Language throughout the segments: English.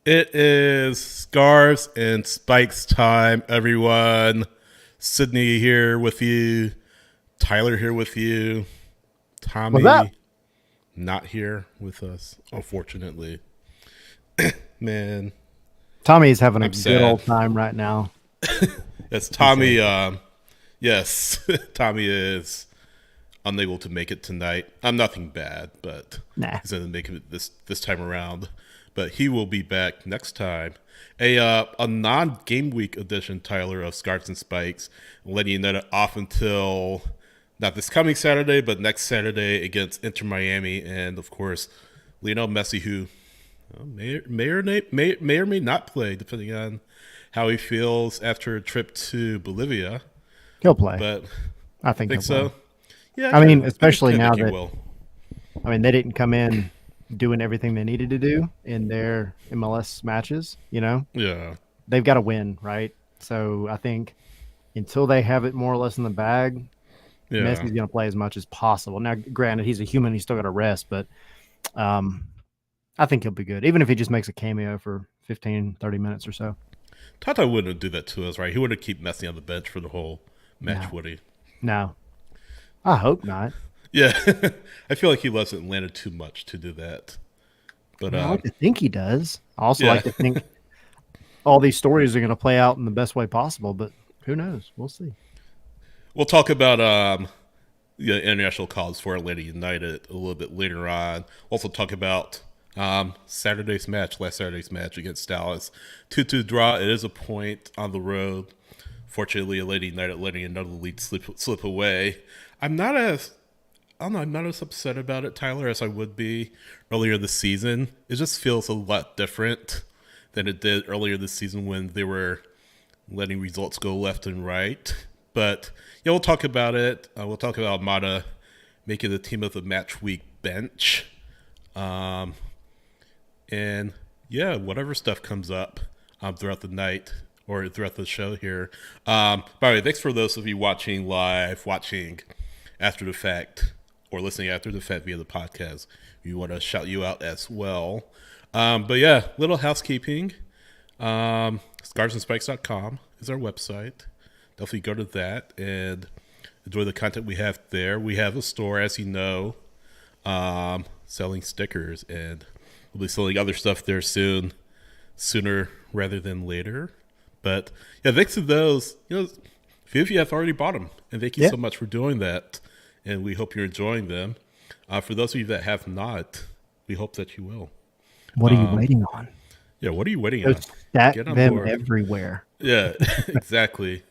It is Scarves and Spikes time, everyone. Sydney here with you. Tyler here with you. What's up? Tommy not here with us, unfortunately. Man, Tommy is having a I'm good sad. old time right now. Yes, He said, Tommy. Yes, Tommy is unable to make it tonight. I'm nothing bad, but nah. he's going to make it this time around. But he will be back next time. A non game week edition, Tyler, of Scarves and Spikes, letting you know that off until not this coming Saturday, but next Saturday against Inter Miami, and of course Lionel Messi, who may or may not play, depending on how he feels after a trip to Bolivia. He'll play. But I think think he'll play. so. Yeah, I mean, I especially could now think he that, will. they didn't come in doing everything they needed to do in their MLS matches. Yeah, They've got to win, right? So I think until they have it more or less in the bag, yeah. Messi's going to play as much as possible. Now, granted, he's a human. He's still got to rest, but um, I think he'll be good, even if he just makes a cameo for 15, 30 minutes or so. Tata wouldn't do that to us, right? He wouldn't keep Messi on the bench for the whole match, No, would he? no. I hope not. Yeah, I feel like he loves Atlanta too much to do that. I But mean, I like to think he does. I also yeah, like to think all these stories are going to play out in the best way possible, but who knows? We'll see. we'll talk about international calls for Atlanta United a little bit later on. Also talk about last Saturday's match against Dallas. 2-2 draw. It is a point on the road. Fortunately, Atlanta United letting another lead slip away. I'm not as I don't know. I'm not as upset about it, Tyler, as I would be earlier this season. It just feels a lot different than it did earlier this season when they were letting results go left and right. But yeah, we'll talk about it. We'll talk about Mata making the team of the match week bench, um, and yeah, whatever stuff comes up throughout the night or throughout the show here. By the way, thanks for those of you watching live, watching after the fact, or listening after the fact via the podcast. We want to shout you out as well. But yeah, little housekeeping. Scarvesandspikes.com is our website. Definitely go to that and enjoy the content we have there. We have a store, as you know, selling stickers, and we'll be selling other stuff there sooner rather than later. But yeah, thanks to those, a few of you have already bought them, and thank you Yeah. so much for doing that. And we hope you're enjoying them. For those of you that have not, we hope that you will. What are you Um, waiting on? yeah, what are you waiting Go on? stack Get on them board. everywhere. Yeah, exactly.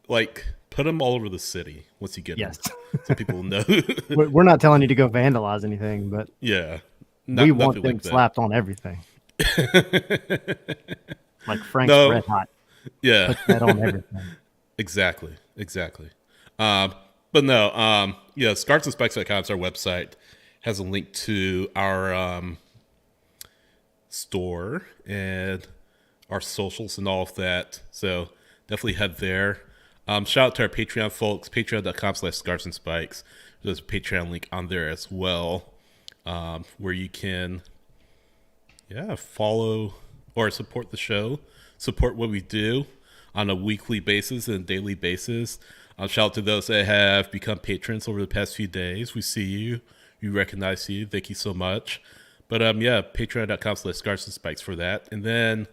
Like, put them all over the city once you get them, Yes. so people know. We're not telling you to go vandalize anything, but Yeah, we want nothing them like slapped on everything. that. Like Frank's No, Red Hot. yeah, Put that on everything. exactly. Um, but no, yeah, scarfsandspikes.com is our website. Has a link to our store and our socials and all of that. So definitely head there. Shout out to our Patreon folks, patreon.com/scarfsandspikes. There's a Patreon link on there as well, where you can, yeah, follow or support the show, support what we do on a weekly basis and daily basis. Shout out to those that have become patrons over the past few days. We see you. We recognize you. Thank you so much. But yeah, patreon.com/scarfsandspikes for that. And then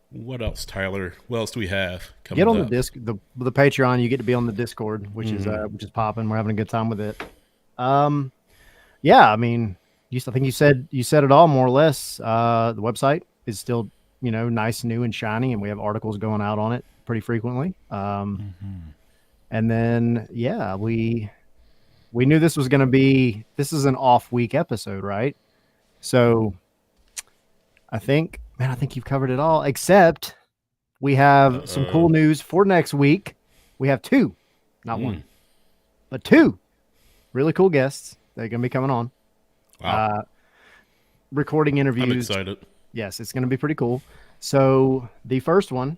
what else, Tyler? What else do we have Get coming on the up? disc the Patreon. You get to be on the Discord, which is popping. We're having a good time with it. Um, yeah, I mean, I think you said it all more or less. The website is still nice, new, and shiny, and we have articles going out on it pretty frequently. And then yeah, we knew this is an off week episode, right? So I think you've covered it all, except we have some cool Uh-oh. news for next week. We have two, not one, Mm, but two really cool guests that are going to be coming on, wow. recording I'm interviews. excited. Yes, it's going to be pretty cool. So the first one,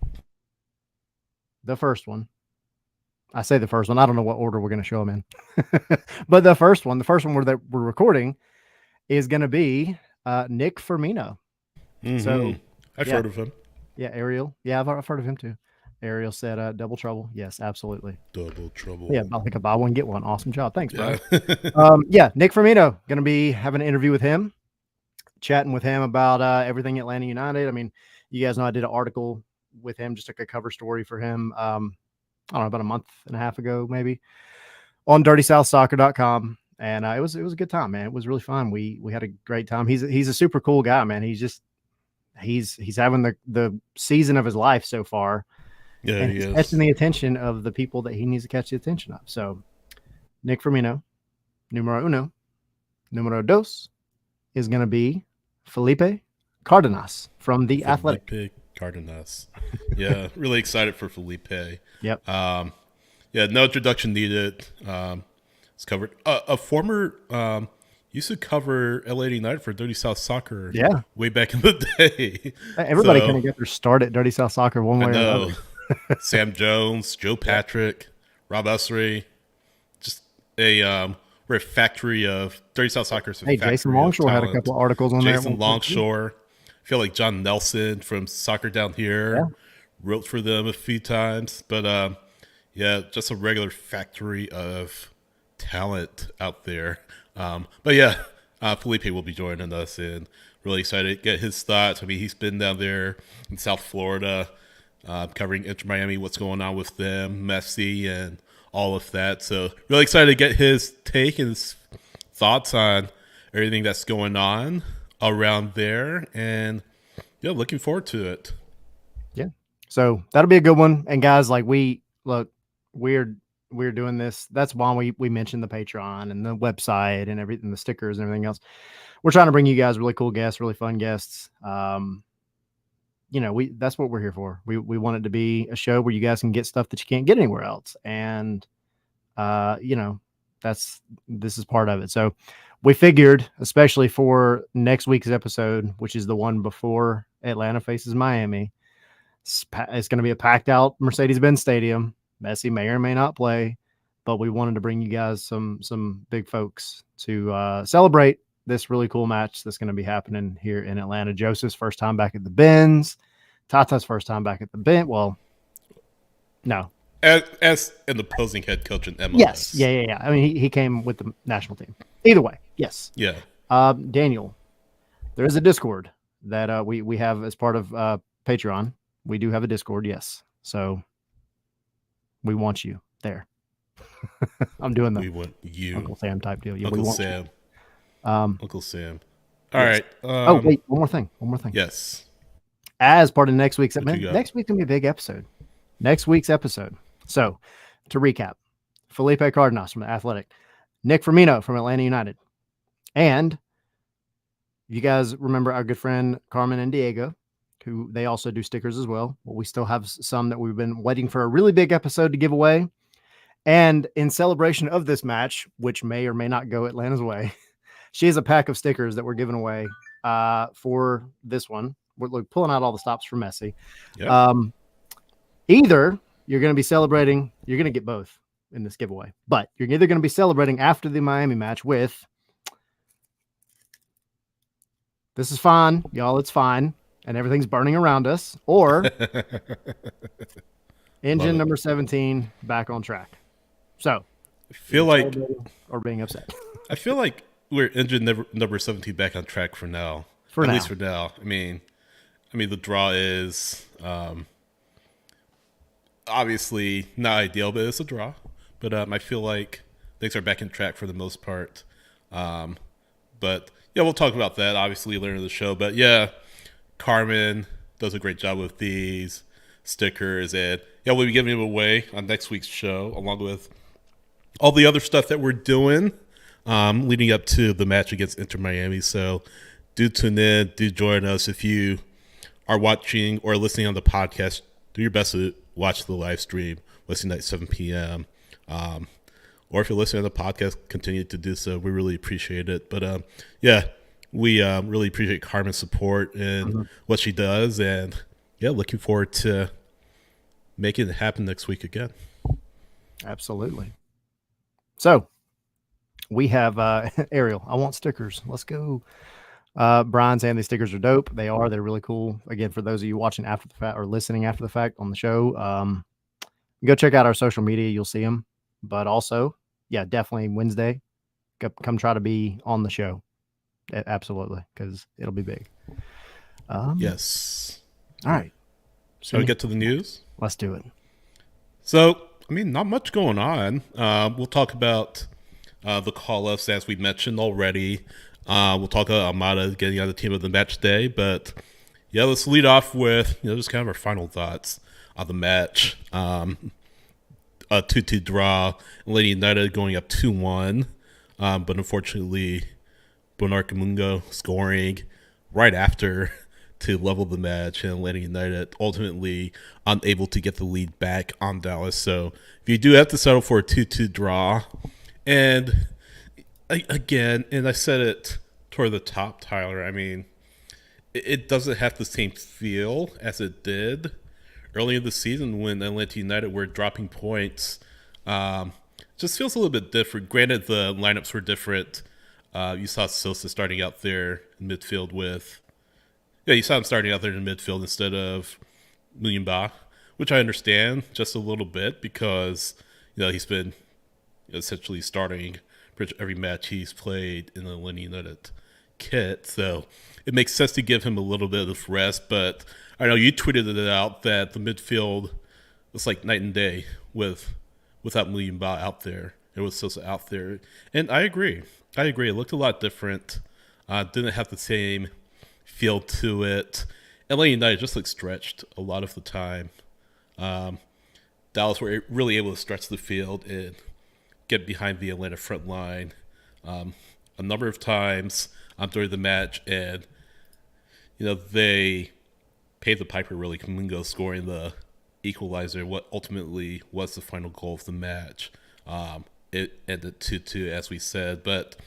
I say the first one. I don't know what order we're going to show them in, but the first one we're recording is going to be Nick Firmino. So I've yeah, heard of him. yeah, Ariel. Yeah, I've heard of him too. Ariel said, "Double trouble." Yes, absolutely. Double Yeah, trouble. I think I buy one get one. Awesome job, thanks, bro. Yeah. Yeah, Nick Firmino going to be having an interview with him, chatting with him about everything Atlanta United. I mean, you guys know I did an article with him, just like a cover story for him. I don't know, about a month and a half ago, maybe, on DirtySouthSoccer.com, and it was a good time, man. It was really fun. We had a great time. He's a super cool guy, man. He's having the season of his life so far, Yeah, and he he's is. catching the attention of the people that he needs to catch the attention of. So, Nick Firmino, numero uno, numero dos, is going to be Felipe Cardenas from The Athletic. Felipe Cardenas. Yeah, really excited for Felipe. Yep. Yeah, no introduction needed. It's covered. A former used to cover LA United for Dirty South Soccer. Yeah. Way back in the day. Everybody So, kind of got their start at Dirty South Soccer one I way or know. another. Sam Jones, Joe Patrick, Rob Usry, just we're a factory of Dirty South Soccer. Hey, Jason Longshore had a couple of articles on there. Jason Longshore. I feel like John Nelson from Soccer Down Here wrote for them a few times, but yeah, just a regular factory of talent out there. But yeah, Felipe will be joining us, and really excited to get his thoughts. I mean, he's been down there in South Florida, covering Inter Miami, what's going on with them, Messi, and all of that. So really excited to get his take and his thoughts on everything that's going on around there, and yeah, looking forward to it. Yeah. So that'll be a good one. And guys, like we're doing this. That's why we mentioned the Patreon and the website and everything, the stickers and everything else. We're trying to bring you guys really cool guests, really fun guests. That's what we're here for. We want it to be a show where you guys can get stuff that you can't get anywhere else. And this is part of it. So we figured, especially for next week's episode, which is the one before Atlanta faces Miami, it's going to be a packed out Mercedes-Benz Stadium. Messi may or may not play, but we wanted to bring you guys some big folks to celebrate this really cool match that's going to be happening here in Atlanta. Joseph's first time back at the Benz. Tata's first time back at the Benz. Well, no. As an opposing head coach in MLS. Yes. Yeah. I mean, he came with the national team. Either way, yes. Yeah. Daniel, there is a Discord that we have as part of Patreon. We do have a Discord, yes. So we want you there. I'm doing We want you. Uncle Sam type deal. Yeah, Uncle we want Sam. you. Uncle Sam. All right. Wait, one more thing. Yes. As part of next week's What you got? next week's gonna be a big episode. Next week's episode. So to recap, Felipe Cardenas from the Athletic, Nick Firmino from Atlanta United, and you guys remember our good friend Carmen and Diego, who they also do stickers as well. Well, we still have some that we've been waiting for a really big episode to give away. And in celebration of this match, which may or may not go Atlanta's way, she has a pack of stickers that we're giving away for this one. We're pulling out all the stops for Messi. Yep. Either you're going to be celebrating, you're going to get both in this giveaway, but you're either going to be celebrating after the Miami match with "This is fine, y'all, it's fine," and everything's burning around us, or engine number 17 back on track. So I feel like or being upset. I feel like we're engine number 17 back on track for now. At least for now. I mean the draw is obviously not ideal, but it's a draw. But I feel like things are back in track for the most part. But yeah, we'll talk about that obviously later in the show. But yeah, Carmen does a great job with these stickers, and yeah, we'll be giving them away on next week's show, along with all the other stuff that we're doing leading up to the match against Inter Miami. So do tune in, do join us. If you are watching or listening on the podcast, do your best to watch the live stream Wednesday night 7 p.m. Or if you're listening on the podcast, continue to do so. We really appreciate it. But yeah, we really appreciate Carmen's support and what she does, and yeah, looking forward to making it happen next week again. Absolutely. So we have Ariel. I want stickers. Let's go. Brian saying these stickers are dope. They're really cool. Again, for those of you watching after the fact or listening after the fact on the show, go check out our social media. You'll see them. But also, yeah, definitely Wednesday. Come try to be on the show. Absolutely, because it'll be big. Yes. All right. Shall we get to the news? Let's do it. So, I mean, not much going on. We'll talk about the call-ups as we mentioned already. We'll talk about Almada getting on the team of the match day. But, yeah, let's lead off with, just kind of our final thoughts on the match. A 2-2 draw. Lady United going up 2-1. But unfortunately, Bernard Kamungo scoring right after to level the match, and Atlanta United ultimately unable to get the lead back on Dallas. So if you do have to settle for a 2-2 draw, and again, and I said it toward the top, Tyler, I mean, it doesn't have the same feel as it did early in the season when Atlanta United were dropping points. Just feels a little bit different. Granted, the lineups were different. You saw Sosa starting out there in midfield with... Yeah, you saw him starting out there in midfield instead of Muyimba, which I understand just a little bit because, he's been essentially starting pretty much every match he's played in the Atlanta United kit. So it makes sense to give him a little bit of rest. But I know you tweeted it out that the midfield was like night and day without Muyimba out there. It was Sosa out there. And I agree. It looked a lot different. Didn't have the same feel to it. LA United just looked stretched a lot of the time. Dallas were really able to stretch the field and get behind the Atlanta front line a number of times during the match, and they paid the piper really. Kamungo scoring the equalizer, what ultimately was the final goal of the match. It ended 2-2, as we said, but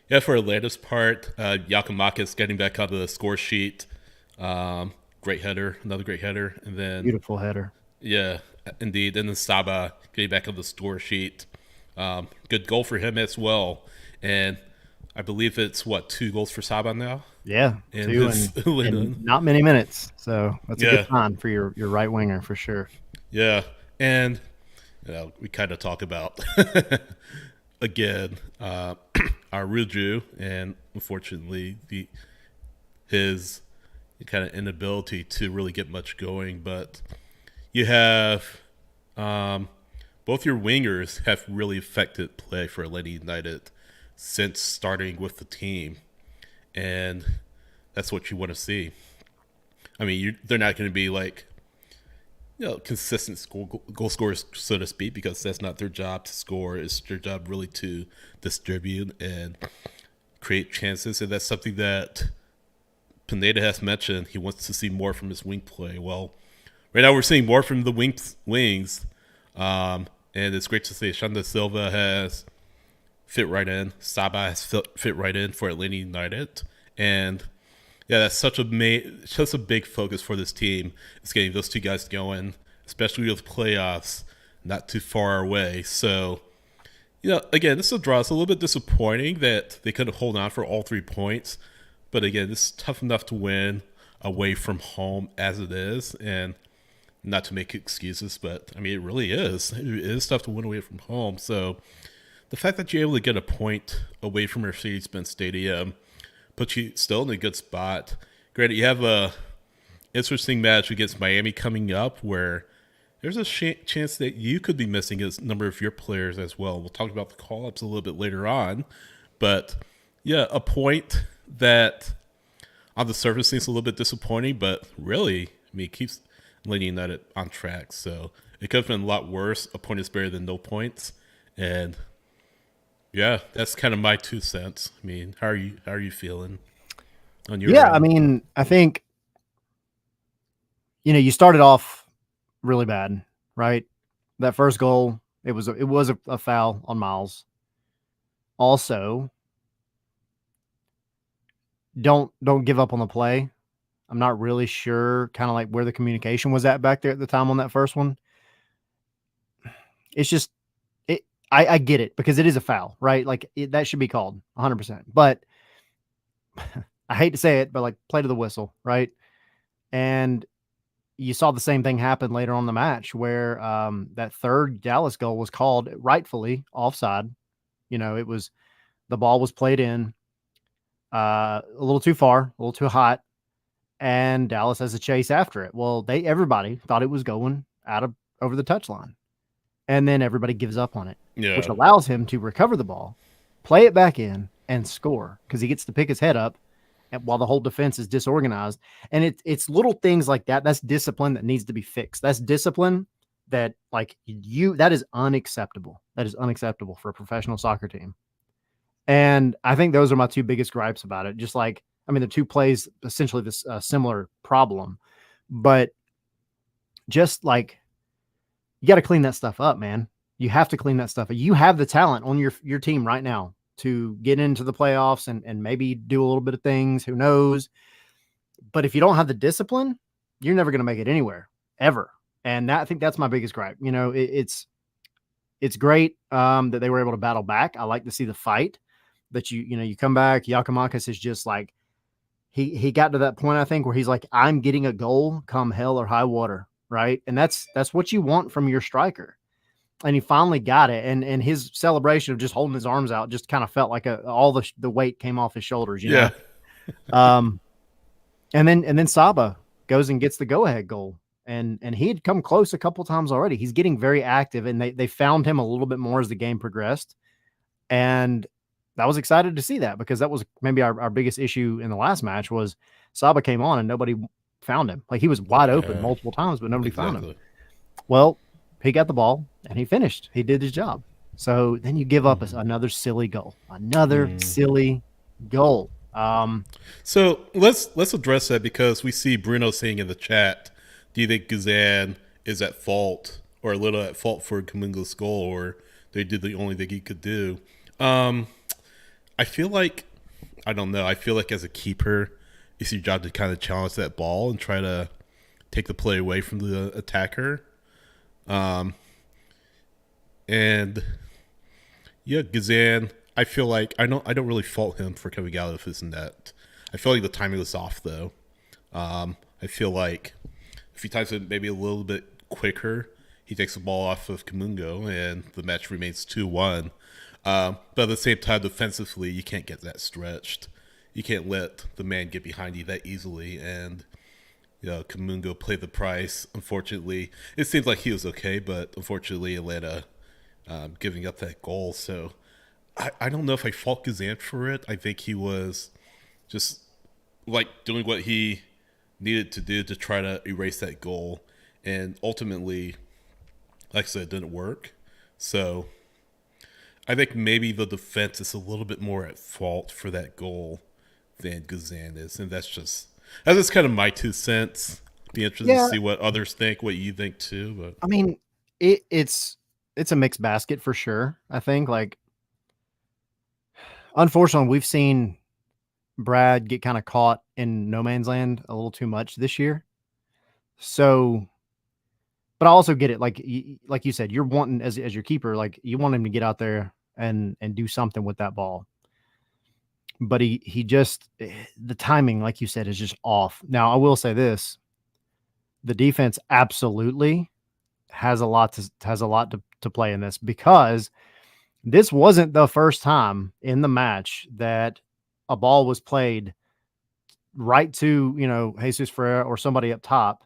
yeah, for Atlanta's part, Giakoumakis getting back onto the score sheet. Great header, another great header. And then beautiful header. Yeah, indeed. And then Saba getting back on the score sheet. Good goal for him as well. And I believe it's, 2 goals for Saba now? Yeah, and 2 in not many minutes. So that's a good sign for your right winger for sure. Yeah, and we kind of talk about... Again, our Ruju, and unfortunately his kind of inability to really get much going. But you have both your wingers have really affected play for Atlanta United since starting with the team, and that's what you want to see. I mean, they're not going to be like consistent goal scorers, so to speak, because that's not their job to score. It's their job really to distribute and create chances, and that's something that Pineda has mentioned. He wants to see more from his wing play. Well, right now we're seeing more from the wings, and it's great to see Xande Silva has fit right in. Saba has fit right in for Atlanta United, and yeah, that's such a big focus for this team. It's getting those two guys going, especially with playoffs not too far away. So, again, this is a draw. It's a little bit disappointing that they couldn't hold on for all 3 points. But again, this is tough enough to win away from home as it is. And not to make excuses, but I mean, it really is. It is tough to win away from home. So the fact that you're able to get a point away from Mercedes-Benz Stadium puts you still in a good spot. Granted, you have a interesting match against Miami coming up where there's a chance that you could be missing a number of your players as well. We'll talk about the call-ups a little bit later on. But, yeah, a point that on the surface seems a little bit disappointing, but really, I mean, it keeps Atlanta United on track. So it could have been a lot worse. A point is better than no points. And yeah, that's kind of my 2 cents. I mean, how are you feeling on your end? I mean, I think you started off really bad, right? That first goal, it was a foul on Miles. Also, don't give up on the play. I'm not really sure kind of like where the communication was at back there at the time on that first one. It's just I get it because it is a foul, right? Like that should be called 100%. But I hate to say it, but like play to the whistle, right? And you saw the same thing happen later on in the match where that third Dallas goal was called rightfully offside. You know, it was the ball was played in a little too far, a little too hot, and Dallas has a chase after it. Well, everybody thought it was going out of over the touchline, and then everybody gives up on it, which Yeah. allows him to recover the ball, play it back in, and score because he gets to pick his head up while the whole defense is disorganized. And it's little things like that. That's discipline that needs to be fixed. That's discipline that that is unacceptable. That is unacceptable for a professional soccer team. And I think those are my two biggest gripes about it. Just like, I mean, the two plays essentially this similar problem, but just like you got to clean that stuff up, man. You have to clean that stuff up. You have the talent on your team right now to get into the playoffs and maybe do a little bit of things. Who knows? But if you don't have the discipline, you're never going to make it anywhere ever. And I think that's my biggest gripe. You know, it's great that they were able to battle back. I like to see the fight that you come back. Giakoumakis is just like, he got to that point, I think, where he's like, I'm getting a goal come hell or high water. Right. And that's what you want from your striker. And he finally got it. And his celebration of just holding his arms out just kind of felt like all the weight came off his shoulders, you know? And then Saba goes and gets the go-ahead goal. And he had come close a couple times already. He's getting very active, and they found him a little bit more as the game progressed. And I was excited to see that because that was maybe our biggest issue in the last match was Saba came on and nobody found him. Like he was wide open multiple times, but nobody found him. Well, he got the ball and he finished. He did his job. So then you give up another silly goal. Silly goal. So let's address that because we see Bruno saying in the chat, do you think Guzan is at fault or a little at fault for Kamungo's goal, or they did the only thing he could do? I feel like, I don't know, I feel like as a keeper, it's your job to kind of challenge that ball and try to take the play away from the attacker. And yeah, Guzan, I feel like I don't really fault him for coming out of his net. I feel like the timing was off though. I feel like if he times it maybe a little bit quicker, he takes the ball off of Kamungo and the match remains 2-1. But at the same time, defensively, you can't get that stretched. You can't let the man get behind you that easily. And Kamungo played the price. Unfortunately, it seems like he was okay, but unfortunately, Atlanta giving up that goal. So I don't know if I fault Guzan for it. I think he was just like doing what he needed to do to try to erase that goal. And ultimately, like I said, it didn't work. So I think maybe the defense is a little bit more at fault for that goal than Guzan is. And that's just kind of my 2 cents. Be interested to see what others think, what you think too. But I mean, it's a mixed basket for sure. I think like, unfortunately, we've seen Brad get kind of caught in no man's land a little too much this year. So, but I also get it. Like you said, you're wanting as your keeper, like you want him to get out there and do something with that ball. But he just, the timing, like you said, is just off. Now, I will say this: the defense absolutely has a lot to play in this, because this wasn't the first time in the match that a ball was played right to, Jesus Ferreira or somebody up top,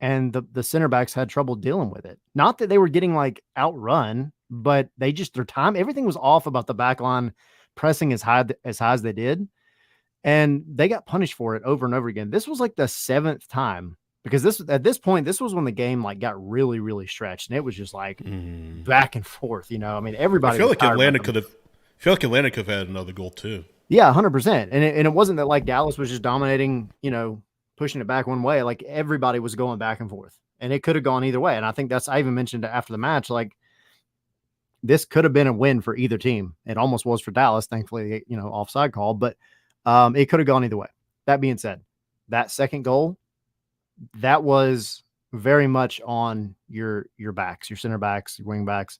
and the center backs had trouble dealing with it. Not that they were getting like outrun, but their time, everything was off about the back line pressing as high as they did. And they got punished for it over and over again. This was like the 7th time, because at this point, this was when the game like got really, really stretched, and it was just like back and forth. I mean, everybody. I feel like Atlanta could have had another goal too. Yeah, 100%. And it wasn't that like Dallas was just dominating, pushing it back one way. Like everybody was going back and forth, and it could have gone either way. And I think I even mentioned after the match, like this could have been a win for either team. It almost was for Dallas, thankfully, offside call, but it could have gone either way. That being said, that second goal, that was very much on your backs, your center backs, your wing backs,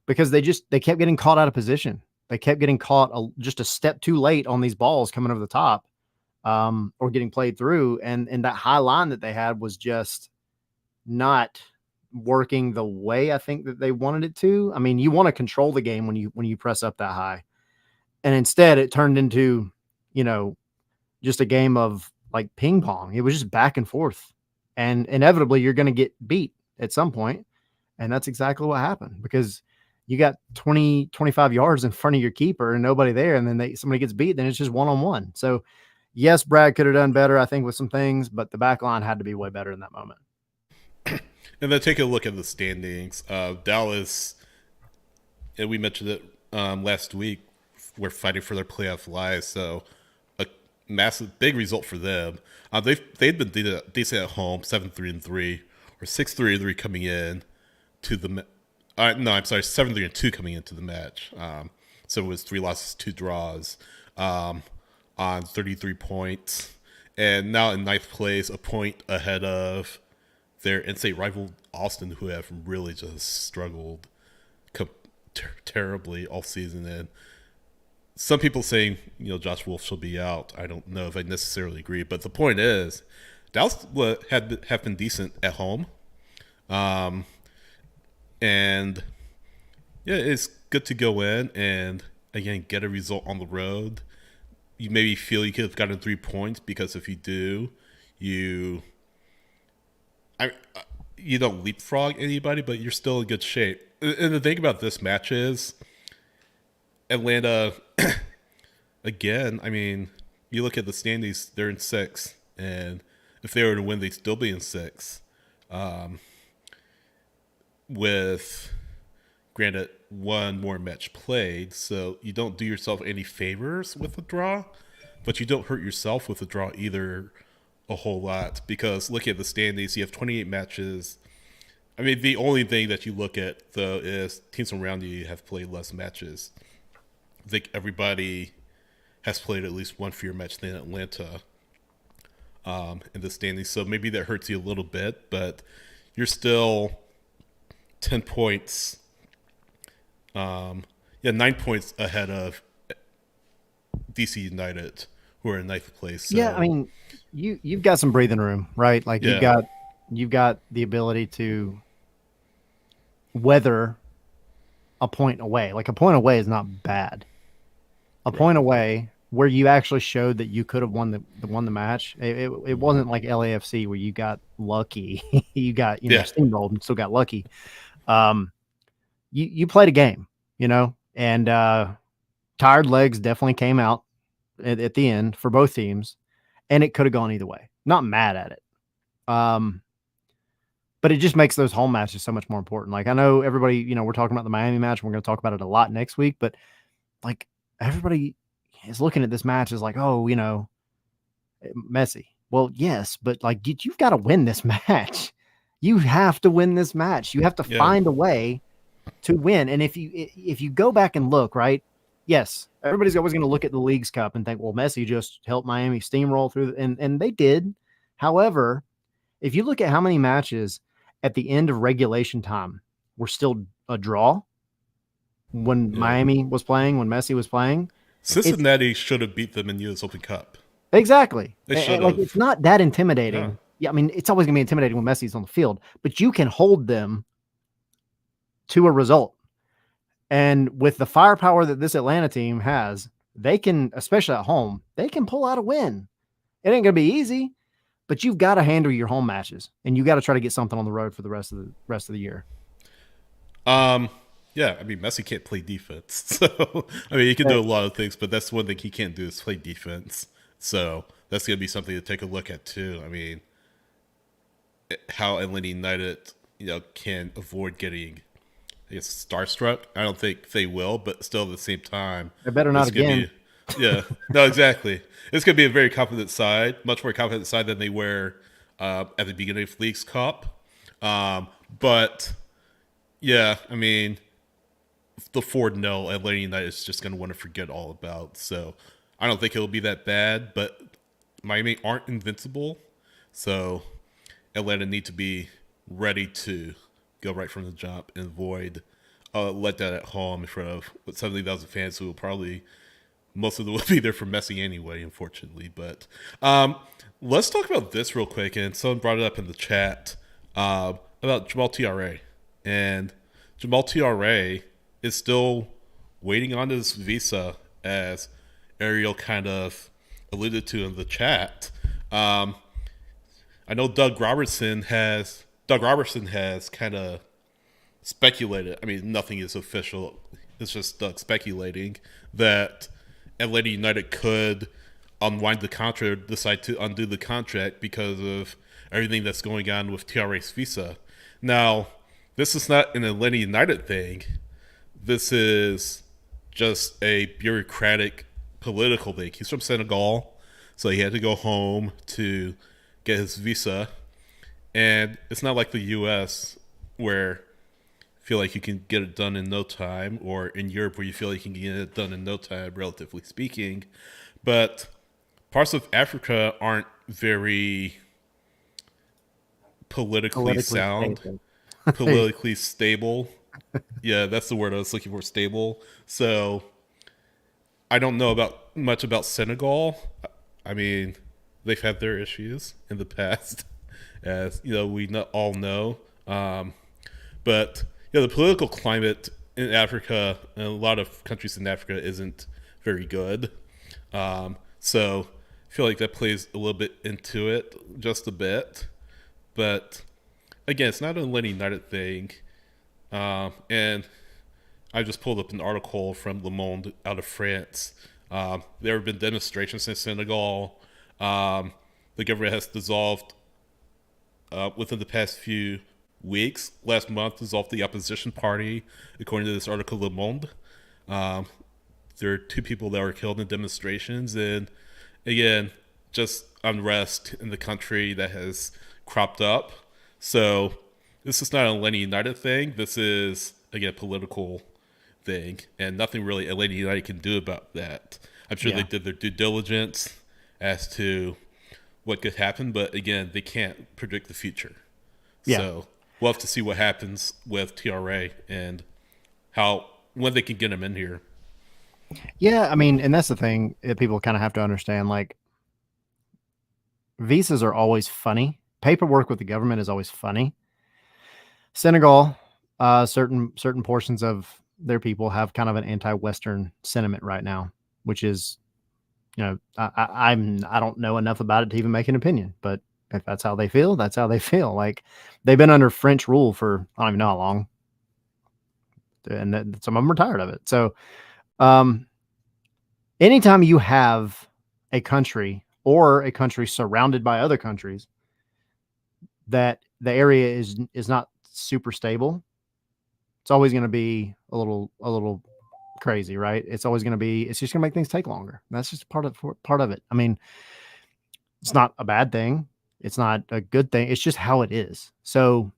because they kept getting caught out of position. They kept getting caught just a step too late on these balls coming over the top. or getting played through, and that high line that they had was just not working the way I think that they wanted it to. I mean, you want to control the game when you press up that high, and instead it turned into, you know, just a game of like ping pong. It was just back and forth, and inevitably you're going to get beat at some point, and that's exactly what happened because you got 20, 25 yards in front of your keeper and nobody there, and then somebody gets beat, then it's just one on one. So, yes, Brad could have done better, I think, with some things, but the back line had to be way better in that moment. And then take a look at the standings. Dallas, and we mentioned it last week, we're fighting for their playoff lives. So a massive, big result for them. They'd been decent at home, 7-3-3 or 6-3-3 coming in to the. No, I'm sorry, 7-3-2 coming into the match. So it was 3 losses, 2 draws, on 33 points, and now in ninth place, a point ahead of their in-state rival Austin, who have really just struggled terribly all season. And some people saying, Josh Wolf should be out. I don't know if I necessarily agree, but the point is, Dallas have been decent at home, and yeah, it's good to go in and again get a result on the road. You maybe feel you could have gotten 3 points because if you do, you don't leapfrog anybody, but you're still in good shape. And the thing about this match is Atlanta, again, I mean, you look at the standings, they're in 6th. And if they were to win, they'd still be in 6th. With, granted, one more match played. So you don't do yourself any favors with a draw, but you don't hurt yourself with a draw either a whole lot, because look at the standings, you have 28 matches. I mean, the only thing that you look at though is teams around you have played less matches. I think everybody has played at least one fewer match than Atlanta in the standings, so maybe that hurts you a little bit, but you're still 10 points 9 points ahead of DC United, who are in ninth place. So. Yeah, I mean, you've got some breathing room, right? Like you've got the ability to weather a point away. Like a point away is not bad. A point away where you actually showed that you could have won the match. It wasn't like LAFC where you got lucky. You got steamrolled and still got lucky. You played a game, and tired legs definitely came out at the end for both teams, and it could have gone either way. Not mad at it. But it just makes those home matches so much more important. Like I know everybody, we're talking about the Miami match. And we're going to talk about it a lot next week, but like everybody is looking at this match as like, oh, Messi. Well, yes, but like you've got to win this match. You have to win this match. You have to find a way to win. And if you go back and look, right? Yes, everybody's always going to look at the Leagues Cup and think, well, Messi just helped Miami steamroll through, and they did. However, if you look at how many matches at the end of regulation time were still a draw when Miami was playing, when Messi was playing, Cincinnati should have beat them in U.S. Open Cup. Exactly. They should have. Like it's not that intimidating. Yeah, I mean, it's always going to be intimidating when Messi's on the field, but you can hold them to a result. And with the firepower that this Atlanta team has, they can, especially at home, they can pull out a win. It ain't going to be easy, but you've got to handle your home matches, and you got to try to get something on the road for the rest of the year. Yeah, I mean, Messi can't play defense. So, I mean, he can do a lot of things, but that's one thing he can't do is play defense. So that's going to be something to take a look at too. I mean, how Atlanta United, can avoid getting, I guess, starstruck. I don't think they will, but still at the same time, they better not again. No, exactly. It's going to be a very confident side, much more confident side than they were at the beginning of Leagues Cup. But yeah, I mean, the 4-0 Atlanta United is just going to want to forget all about. So I don't think it'll be that bad, but Miami aren't invincible. So Atlanta need to be ready to go right from the jump and avoid let that at home in front of 70,000 fans who will probably most of them will be there for Messi anyway, unfortunately. But let's talk about this real quick. And someone brought it up in the chat about Jamal TRA. And Jamal TRA is still waiting on his visa, as Ariel kind of alluded to in the chat. I know Doug Robertson has kind of speculated. I mean, nothing is official. It's just Doug speculating that Atlanta United could unwind the contract, decide to undo the contract because of everything that's going on with TRA's visa. Now, this is not an Atlanta United thing. This is just a bureaucratic political thing. He's from Senegal, so he had to go home to get his visa. And it's not like the US where you feel like you can get it done in no time, or in Europe where you feel like you can get it done in no time, relatively speaking. But parts of Africa aren't very politically sound, stable. politically stable. Yeah, that's the word I was looking for, stable. So I don't know about much about Senegal. I mean, they've had their issues in the past, as you know, we all know. But yeah, the political climate in Africa and a lot of countries in Africa isn't very good. So I feel like that plays a little bit into it, just a bit. But again, it's not a Atlanta United thing. And I just pulled up an article from Le Monde out of France. There have been demonstrations in Senegal. The government has dissolved within the past few weeks. Last month, dissolved the opposition party, according to this article, Le Monde. There are 2 people that were killed in demonstrations, and again, just unrest in the country that has cropped up. So this is not an Atlanta United thing. This is, again, a political thing, and nothing really Atlanta United can do about that. I'm sure they did their due diligence as to what could happen, but again, they can't predict the future. Yeah. So we'll have to see what happens with TRA and when they can get him in here. Yeah, I mean, and that's the thing that people kind of have to understand. Like, visas are always funny. Paperwork with the government is always funny. Senegal, certain portions of their people have kind of an anti-Western sentiment right now, which is, you know, I don't know enough about it to even make an opinion, but if that's how they feel, that's how they feel. Like, they've been under French rule for I don't even know how long, and some of them are tired of it. So, anytime you have a country or a country surrounded by other countries that the area is not super stable, it's always going to be a little crazy, right? It's always going to be, it's just going to make things take longer. That's just part of it. I mean, it's not a bad thing. It's not a good thing. It's just how it is. So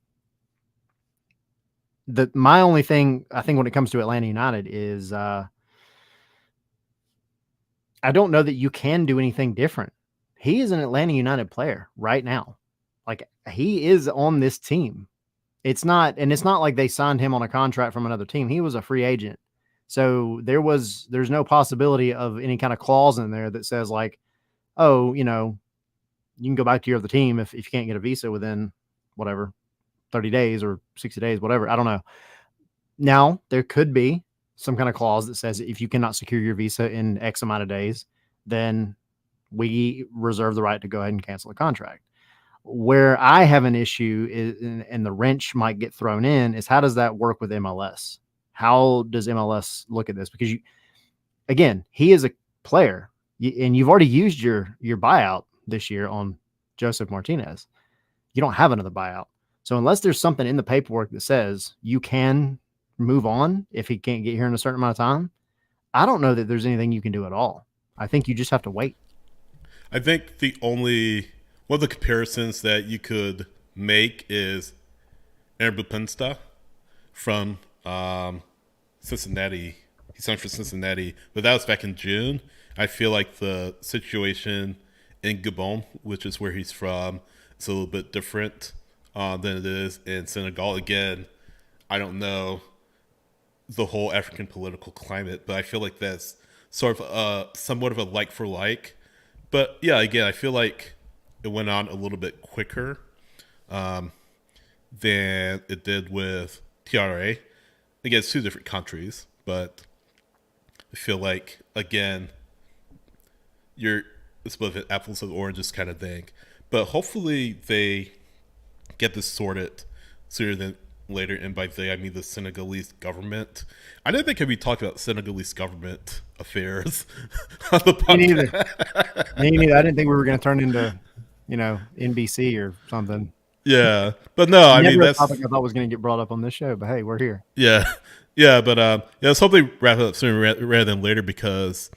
my only thing I think when it comes to Atlanta United is, I don't know that you can do anything different. He is an Atlanta United player right now. Like, he is on this team. It's not like they signed him on a contract from another team. He was a free agent. So there's no possibility of any kind of clause in there that says like, oh, you know, you can go back to your other team if you can't get a visa within whatever, 30 days or 60 days, whatever. I don't know. Now, there could be some kind of clause that says if you cannot secure your visa in X amount of days, then we reserve the right to go ahead and cancel the contract. Where I have an issue is, and the wrench might get thrown in, is how does that work with MLS? How does MLS look at this? Because again, he is a player, and you've already used your buyout this year on Joseph Martinez. You don't have another buyout. So unless there's something in the paperwork that says you can move on if he can't get here in a certain amount of time, I don't know that there's anything you can do at all. I think you just have to wait. I think one of the comparisons that you could make is Aaron Bupinsta from Cincinnati. He signed for Cincinnati, but that was back in June. I feel like the situation in Gabon, which is where he's from, is a little bit different than it is in Senegal. Again, I don't know the whole African political climate, but I feel like that's sort of somewhat of a like for like. But yeah, again, I feel like it went on a little bit quicker than it did with TRA. Again, it's two different countries, but I feel like again, you're it's both an apples and oranges kind of thing. But hopefully they get this sorted sooner than later. And by they, I mean the Senegalese government. I didn't think we talked about Senegalese government affairs on the Me neither. podcast. Me neither. I didn't think we were going to turn into, NBC or something. Yeah, but no, I mean Never a that's topic I thought was going to get brought up on this show, but hey, we're here. yeah, yeah, but yeah, let's hopefully wrap it up sooner rather than later because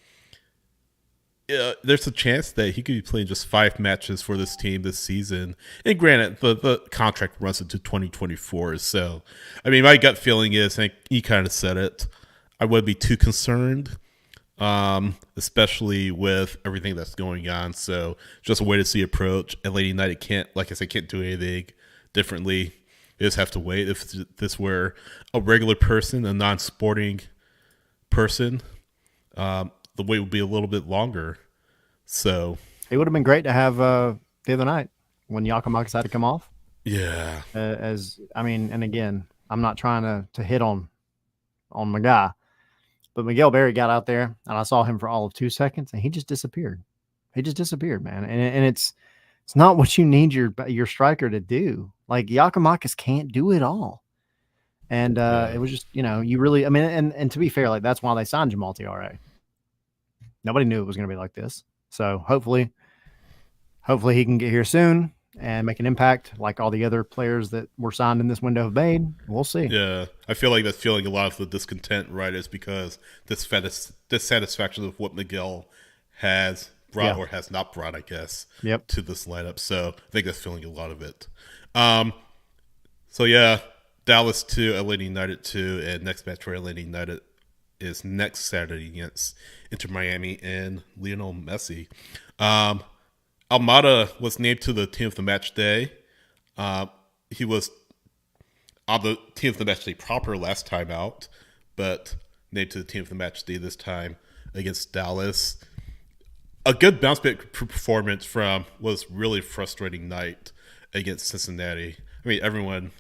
there's a chance that he could be playing just 5 matches for this team this season. And granted, the contract runs into 2024. So, I mean, my gut feeling is, and he kind of said it, I wouldn't be too concerned, especially with everything that's going on. So, just a wait to see approach. Atlanta United can't, like I said, can't do anything differently. They just have to wait. If this were a regular person, a non-sporting person, the wait would be a little bit longer. So It would have been great to have the other night when Yakimakis had to come off. yeah, And again, I'm not trying to hit on my guy, but Miguel Berry got out there and I saw him for all of 2 seconds and he just disappeared. He just disappeared, man. And it's not what you need your striker to do. Like Yakimakis can't do it all. And it was just, you really, I mean, and to be fair, like that's why they signed Jamal TRA. Nobody knew it was going to be like this. So hopefully he can get here soon and make an impact like all the other players that were signed in this window have made. We'll see. yeah. I feel like that's feeling a lot of the discontent, right? Is because dissatisfaction of what Miguel has brought or has not brought, I guess, to this lineup. So I think that's feeling a lot of it. So yeah, Dallas 2, Atlanta United 2, and next match for Atlanta United is next Saturday against Inter Miami and Lionel Messi. Almada was named to the team of the match day. He was on the team of the match day proper last time out, but named to the team of the match day this time against Dallas. A good bounce back performance from was really frustrating night against Cincinnati. I mean, everyone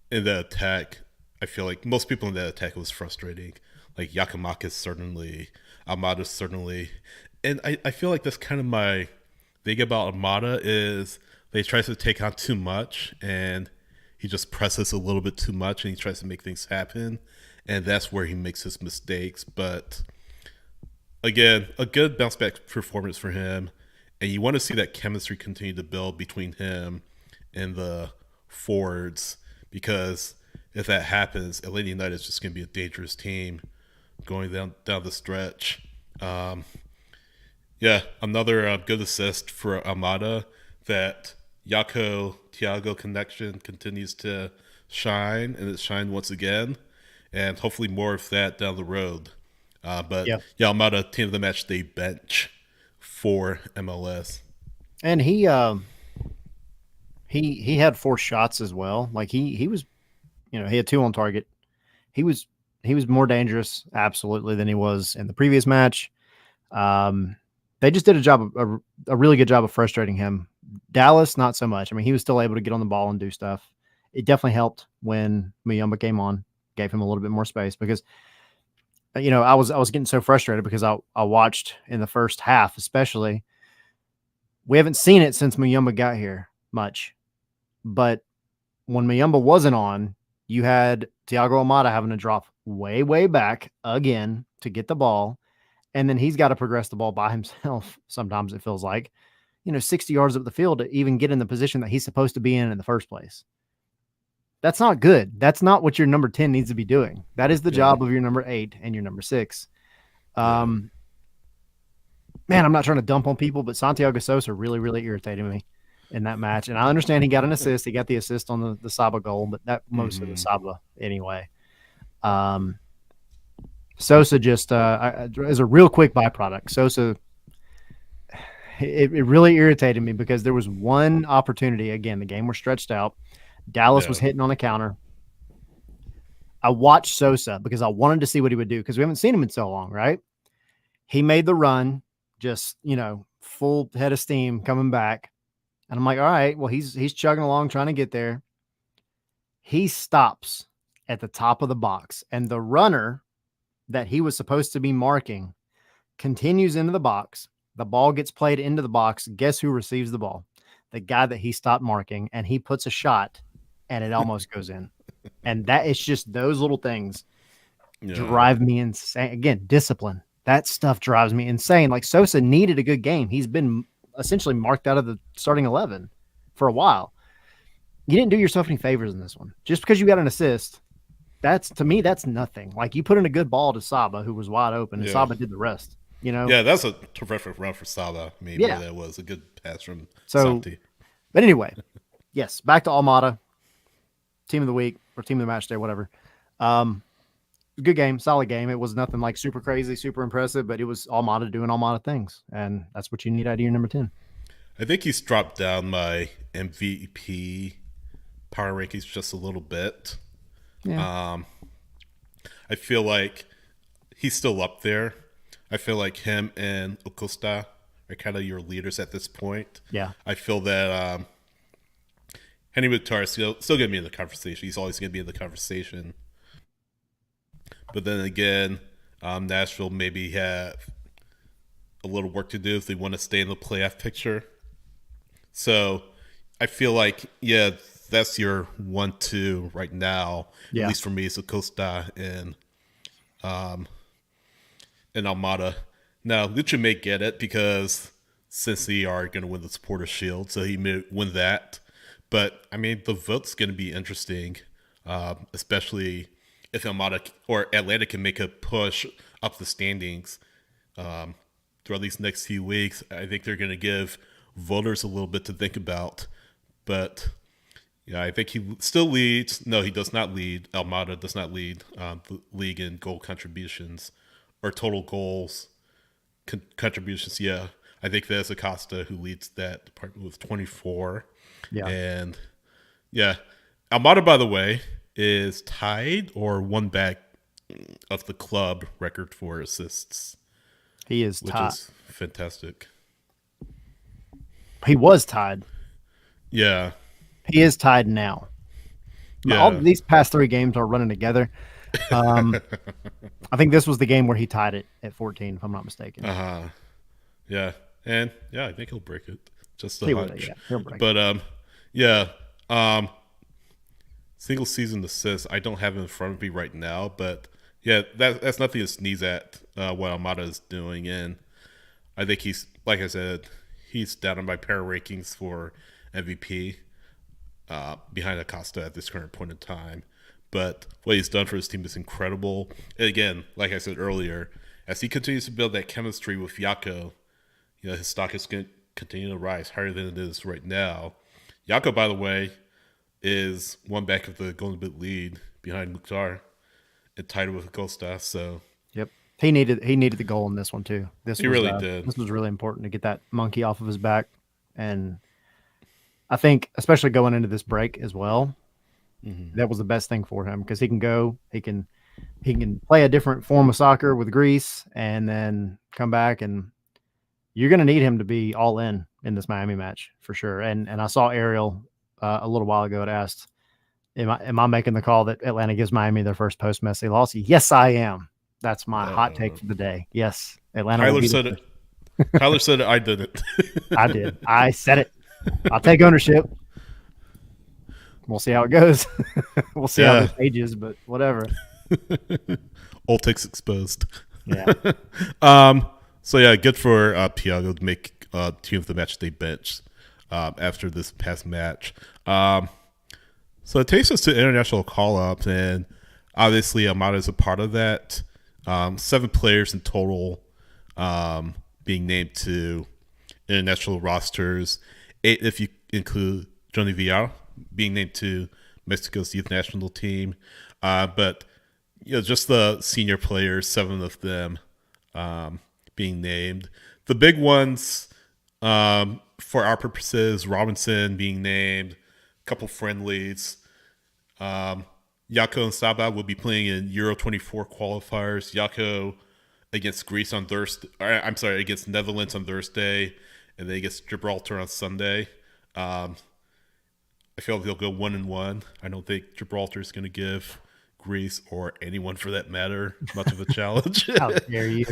in the attack, I feel like most people in the attack was frustrating. Like Yakimakis certainly, Almada certainly. And I feel like that's kind of my thing about Almada is they tries to take on too much and he just presses a little bit too much and he tries to make things happen. And that's where he makes his mistakes. But again, a good bounce back performance for him. And you want to see that chemistry continue to build between him and the forwards because if that happens, Atlanta United is just going to be a dangerous team going down the stretch. Yeah, another good assist for Almada. That Yako Thiago connection continues to shine, and it shined once again, and hopefully more of that down the road. But yeah, Almada team of the match day bench for MLS, and he had 4 shots as well. Like he was, he had 2 on target. He was more dangerous, absolutely, than he was in the previous match. They just did a really good job of frustrating him. Dallas, not so much. I mean, he was still able to get on the ball and do stuff. It definitely helped when Muyumba came on, gave him a little bit more space because, I was getting so frustrated because I watched in the first half, especially. We haven't seen it since Muyumba got here much, but when Muyumba wasn't on, you had Thiago Almada having to drop way, way back again to get the ball. And then he's got to progress the ball by himself. Sometimes it feels like, 60 yards up the field to even get in the position that he's supposed to be in the first place. That's not good. That's not what your number 10 needs to be doing. That is the job of your number 8 and your number 6. Man, I'm not trying to dump on people, but Santiago Sosa really, really irritated me in that match. And I understand he got an assist. He got the assist on the Saba goal, but that mostly was Saba anyway. Sosa just as a real quick byproduct. Sosa, it really irritated me because there was one opportunity. Again, the game was stretched out. Dallas was hitting on a counter. I watched Sosa because I wanted to see what he would do because we haven't seen him in so long, right? He made the run, just, full head of steam coming back. And I'm like, all right, well, he's chugging along trying to get there. He stops at the top of the box, and the runner that he was supposed to be marking continues into the box. The ball gets played into the box. Guess who receives the ball? The guy that he stopped marking, and he puts a shot, and it almost goes in. And that it's just those little things drive me insane. Again, discipline. That stuff drives me insane. Like Sosa needed a good game. He's been essentially marked out of the starting 11 for a while. You didn't do yourself any favors in this one. Just because you got an assist, to me, that's nothing. Like you put in a good ball to Saba, who was wide open, and Saba did the rest. Yeah, that's a terrific run for Saba. I mean, that was a good pass from Santi. But anyway, yes, back to Almada. Team of the week or team of the match day, whatever. Good game, solid game. It was nothing like super crazy, super impressive, but it was Almada doing Almada things, and that's what you need out of your number 10. I think he's dropped down my MVP power rankings just a little bit. Yeah. I feel like he's still up there. I feel like him and Acosta are kind of your leaders at this point. Yeah. I feel that Henry Mukhtar is still going to be in the conversation. He's always going to be in the conversation. But then again, Nashville maybe have a little work to do if they want to stay in the playoff picture. So I feel like, that's your 1-2 right now. Yeah. At least for me, it's Acosta and Almada. Now, Lucha may get it because since they are going to win the Supporter Shield, so he may win that. But, I mean, the vote's going to be interesting, especially if Almada or Atlanta can make a push up the standings throughout these next few weeks. I think they're going to give voters a little bit to think about. But, I think he still leads. No, he does not lead. Almada does not lead the league in goal contributions or total goals contributions. Yeah, I think that's Acosta who leads that department with 24. Yeah. And, Almada, by the way, is tied or one back of the club record for assists. He is tied. Which is fantastic. He was tied. Yeah. He is tied now. Yeah. All these past 3 games are running together. I think this was the game where he tied it at 14, if I'm not mistaken. Yeah. And, I think he'll break it. Just a hunch. He'll break it. Single season assists, I don't have it in front of me right now, but that's nothing to sneeze at what Almada is doing. And I think he's, like I said, he's down in my power rankings for MVP behind Acosta at this current point in time. But what he's done for his team is incredible. And again, like I said earlier, as he continues to build that chemistry with Jaco, his stock is going to continue to rise higher than it is right now. Jaco, by the way, is one back of the Golden Boot lead behind Mukhtar and tied with Acosta. So yep, he needed the goal in this one too. He really did. This was really important to get that monkey off of his back, and I think especially going into this break as well, that was the best thing for him because he can go, he can play a different form of soccer with Greece, and then come back, and you're going to need him to be all in this Miami match for sure. And I saw Ariel a little while ago had asked, am I making the call that Atlanta gives Miami their first post-Messi loss? Yes, I am. That's my hot take for the day. Yes, Atlanta. Tyler said it. Tyler said it. I did it. I did. I said it. I'll take ownership. We'll see how it goes. We'll see how this ages, but whatever. All takes exposed. Yeah. So good for Thiago to make team of the match day bench after this past match. So it takes us to international call-ups, and obviously Almada is a part of that. 7 players in total being named to international rosters. 8 if you include Johnny Villar being named to Mexico's youth national team. But just the senior players, 7 of them being named. The big ones for our purposes, Robinson being named, a couple friendlies. Jaco and Saba will be playing in Euro 24 qualifiers. Jaco against Greece on Thursday. I'm sorry, against Netherlands on Thursday, and then against Gibraltar on Sunday. Um, I feel like they'll go 1-1. I don't think Gibraltar is going to give Greece or anyone for that matter much of a challenge. How dare you?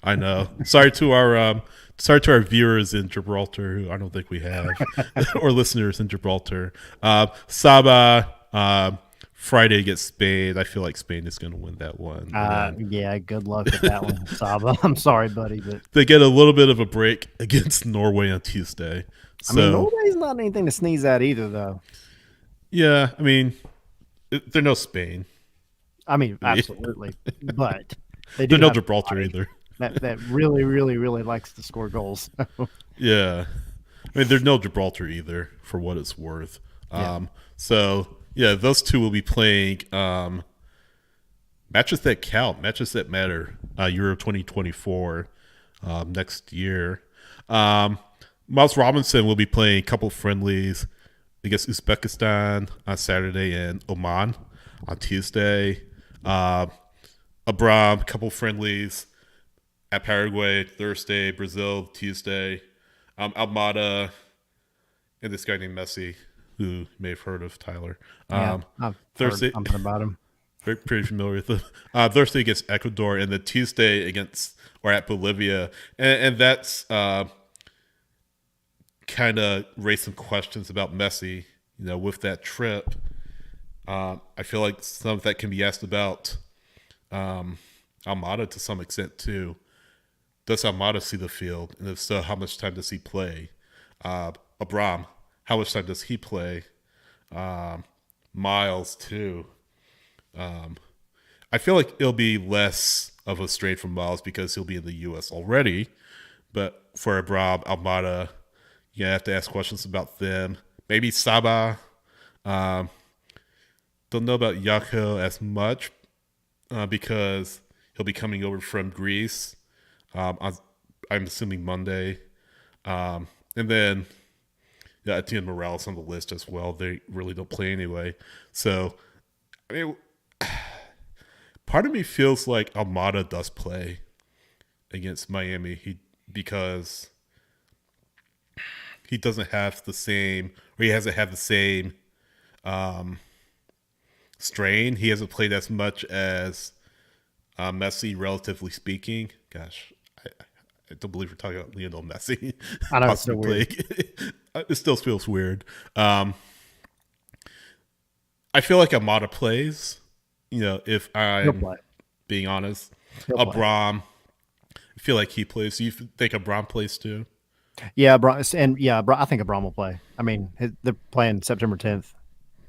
I know. Sorry to our viewers in Gibraltar, who I don't think we have, or listeners in Gibraltar. Saba Friday against Spain. I feel like Spain is going to win that one. Yeah, good luck with that one, Saba. I'm sorry, buddy, but They get a little bit of a break against Norway on Tuesday. I mean, So Norway's not anything to sneeze at either, though. yeah, I mean, they're no Spain. I mean, absolutely, but they do They're no have Gibraltar somebody either. that really, really, really likes to score goals. Yeah. I mean, there's no Gibraltar either, for what it's worth. Yeah. So, yeah, those two will be playing matches that count, matches that matter. Euro 2024 next year. Miles Robinson will be playing a couple friendlies against Uzbekistan on Saturday and Oman on Tuesday. Abram, couple friendlies at Paraguay Thursday, Brazil Tuesday. Almada and this guy named Messi, who you may have heard of, Tyler. Yeah, I've Thursday, heard something about him. pretty familiar with him. Thursday against Ecuador, and then Tuesday against or at Bolivia, and that's kind of raised some questions about Messi. You know, with that trip, I feel like some of that can be asked about Almada to some extent too. Does Almada see the field? And if so, how much time does he play? Abram, how much time does he play? Miles, too. I feel like it'll be less of a strain from Miles because he'll be in the U.S. already. But for Abram, Almada, you have to ask questions about them. Maybe Saba. Don't know about Yako as much because he'll be coming over from Greece. I'm assuming Monday. And then, yeah, Etienne Morales on the list as well. They really don't play anyway. So, I mean, part of me feels like Almada does play against Miami because he doesn't have the same, or he hasn't had the same strain. He hasn't played as much as Messi, relatively speaking. Gosh, I don't believe we're talking about Lionel Messi. I know, it's so weird. It still feels weird. I feel like Amada plays. You know, if He'll I'm play. being honest, He'll play. Abram. I feel like he plays. Do you think Abram plays too? Yeah, I think Abram will play. I mean, they're playing September 10th.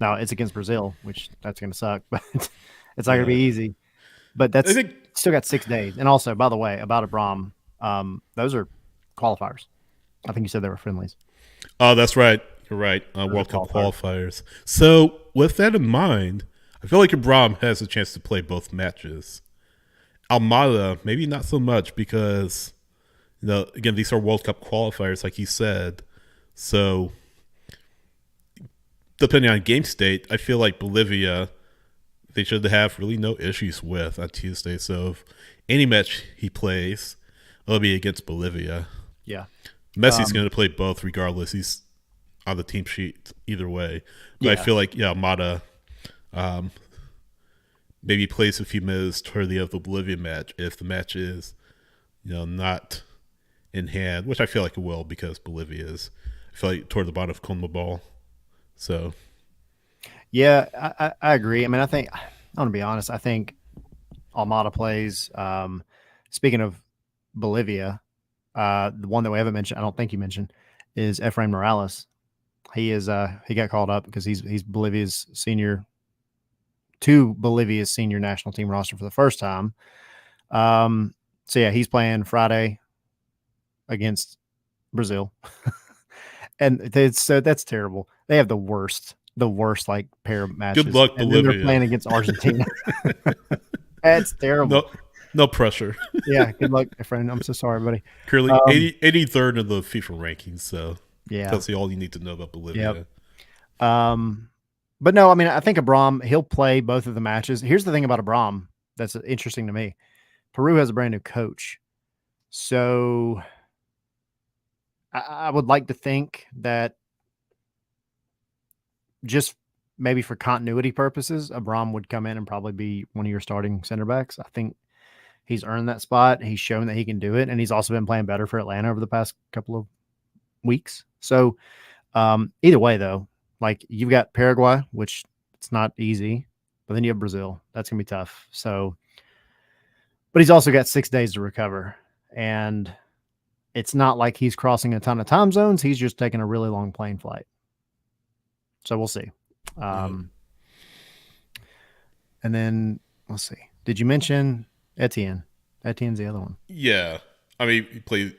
Now it's against Brazil, which that's going to suck, but it's not going to be easy. But I that's think still got 6 days. And also, by the way, about Abram, those are qualifiers. I think you said they were friendlies. Oh, that's right. You're right. World Cup qualifiers. So, with that in mind, I feel like Abram has a chance to play both matches. Almada, maybe not so much because, you know, again, these are World Cup qualifiers, like you said. So, depending on game state, I feel like Bolivia, they should have really no issues with on Tuesday. So, if any match he plays, it'll be against Bolivia. Yeah. Messi's going to play both regardless. He's on the team sheet either way. But I feel like, Mata maybe plays a few minutes toward the end of the Bolivia match if the match is, you know, not in hand, which I feel like it will because Bolivia is, I feel like, toward the bottom of CONMEBOL. So. Yeah, I agree. I mean, I want to be honest, I think Almada plays. Speaking of Bolivia, the one that we haven't mentioned, I don't think you mentioned, is Efrain Morales. He is he got called up because he's Bolivia's senior national team roster for the first time. So yeah, he's playing Friday against Brazil, and that's terrible. They have the worst like pair of matches. Good luck, and Bolivia. Then they're playing against Argentina. That's terrible. No pressure. Yeah, good luck, my friend. I'm so sorry, buddy. Currently 83rd in the FIFA rankings, so yeah, that's all you need to know about Bolivia. Yep. But no, I mean, I think Abram, he'll play both of the matches. Here's the thing about Abram that's interesting to me. Peru has a brand new coach. So I would like to think that just maybe for continuity purposes, Abram would come in and probably be one of your starting center backs. I think he's earned that spot. He's shown that he can do it. And he's also been playing better for Atlanta over the past couple of weeks. So either way, though, like you've got Paraguay, which it's not easy, but then you have Brazil. That's going to be tough. So, but he's also got 6 days to recover. And it's not like he's crossing a ton of time zones. He's just taking a really long plane flight. So we'll see. And then let's see. Did you mention Etienne? Etienne's the other one. Yeah. I mean, he played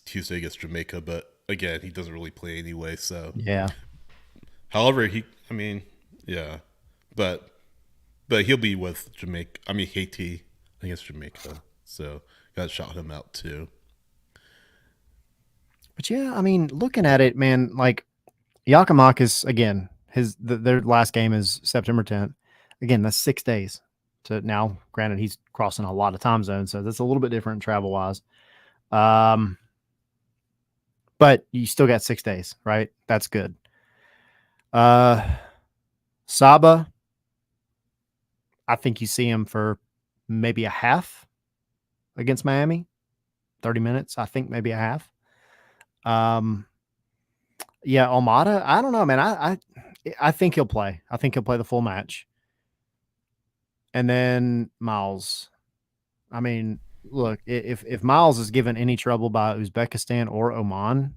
Tuesday against Jamaica, but again, he doesn't really play anyway. So Yeah. however, yeah, but he'll be with Jamaica. I mean, Haiti against Jamaica. So got to shout him out too. But yeah, I mean, looking at it, man, like Giakoumakis, again, their last game is September 10th. Again, that's 6 days to now. Granted, he's crossing a lot of time zones, so that's a little bit different travel wise. But you still got 6 days, right? That's good. Saba, I think you see him for maybe a half against Miami, 30 minutes. I think maybe a half. Yeah, Almada, I don't know, man. I think he'll play. I think he'll play the full match. And then Miles. I mean, look, if Miles is given any trouble by Uzbekistan or Oman,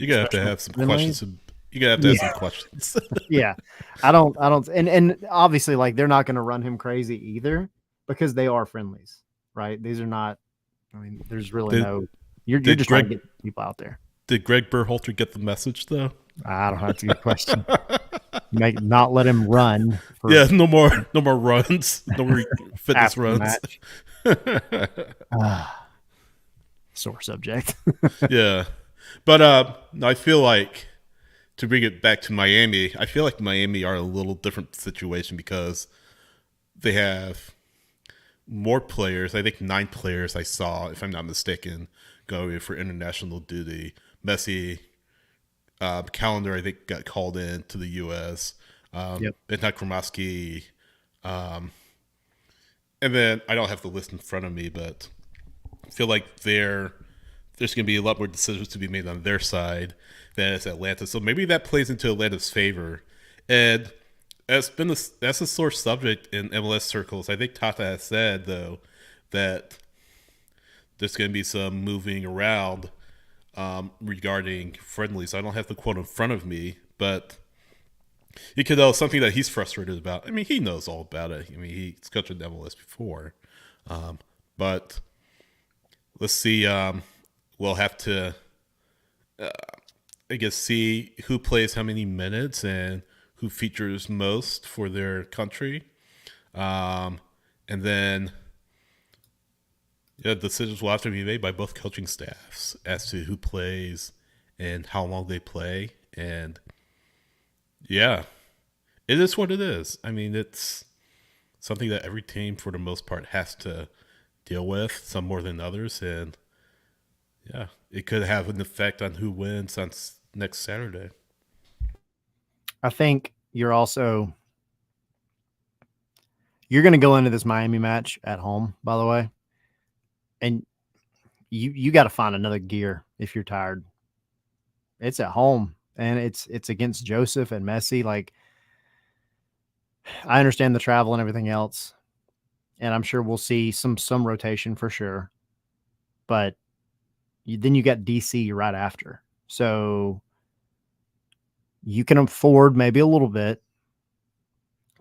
You gotta have to have some questions. You gotta have to have some questions. yeah. I don't, and obviously, like, they're not going to run him crazy either because they are friendlies, right? These are not, I mean, there's really you're just trying to get people out there. Did Greg Berhalter get the message though? I don't know. That's a good question. Not let him run. Yeah, no more runs. No more fitness runs. Sore subject. Yeah. But I feel like, to bring it back to Miami, I feel like Miami are a little different situation because they have more players. I think 9 players I saw, if I'm not mistaken, going for international duty. Messi, Calendar, I think, got called in to the U.S. Yep. Not Kromaski. And then I don't have the list in front of me, but I feel like there's going to be a lot more decisions to be made on their side than it's Atlanta. So maybe that plays into Atlanta's favor. And that's a sore subject in MLS circles. I think Tata has said, though, that there's going to be some moving around regarding friendlies. I don't have the quote in front of me, but you can know something that he's frustrated about. I mean, he knows all about it. I mean, he's coached MLS before. But let's see. We'll have to, I guess, see who plays how many minutes and who features most for their country. And then decisions will have to be made by both coaching staffs as to who plays and how long they play. And yeah, it is what it is. I mean, it's something that every team, for the most part, has to deal with, some more than others. And yeah, it could have an effect on who wins on next Saturday. I think you're going to go into this Miami match at home, by the way. And you got to find another gear if you're tired. It's at home, and it's against Joseph and Messi. Like, I understand the travel and everything else, and I'm sure we'll see some rotation for sure. But then you got DC right after, so you can afford maybe a little bit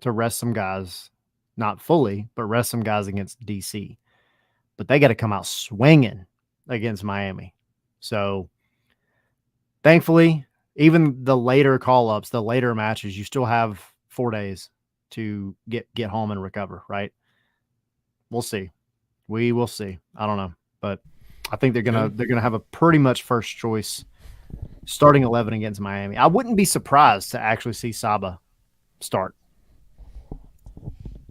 to rest some guys, not fully, but rest some guys against DC. But they got to come out swinging against Miami. So thankfully, even the later call-ups, the later matches, you still have 4 days to get home and recover, right? We'll see. We will see. I don't know. But I think they're gonna have a pretty much first choice starting 11 against Miami. I wouldn't be surprised to actually see Saba start.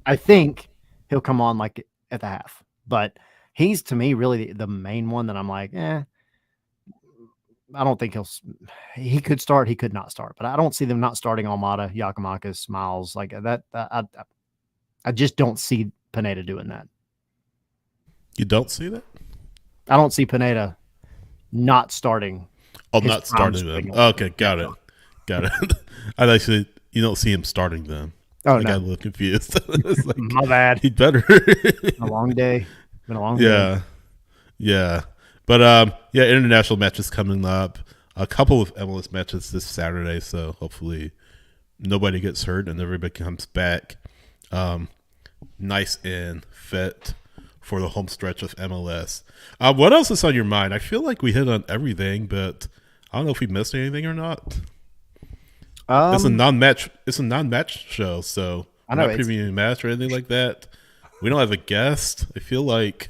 I think he'll come on like at the half, but he's to me really the main one that I'm like, I don't think he could start, he could not start, but I don't see them not starting Almada, Giakoumakis, Miles like that. I just don't see Pineda doing that. You don't see that? I don't see Pineda not starting. Oh, not starting them. Okay, got it. I actually, you don't see him starting them. Oh, I got a little confused. Like, my bad. He better. A long day. Been a long day. Yeah. But international matches coming up. A couple of MLS matches this Saturday, so hopefully nobody gets hurt and everybody comes back nice and fit for the home stretch of MLS. What else is on your mind? I feel like we hit on everything, but I don't know if we missed anything or not. It's a non-match. It's a non-match show, so I'm not previewing a match or anything like that. We don't have a guest. I feel like,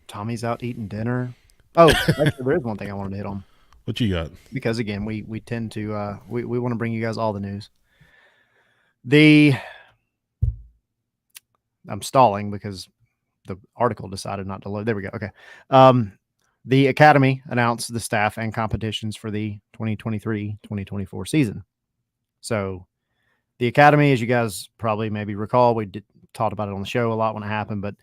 Tommy's out eating dinner. Oh, actually, there is one thing I wanted to hit on. What you got? Because again, we tend to we want to bring you guys all the news. I'm stalling because the article decided not to load. There we go. Okay. The Academy announced the staff and competitions for the 2023-2024 season. So the Academy, as you guys probably maybe recall, we talked about it on the show a lot when it happened, but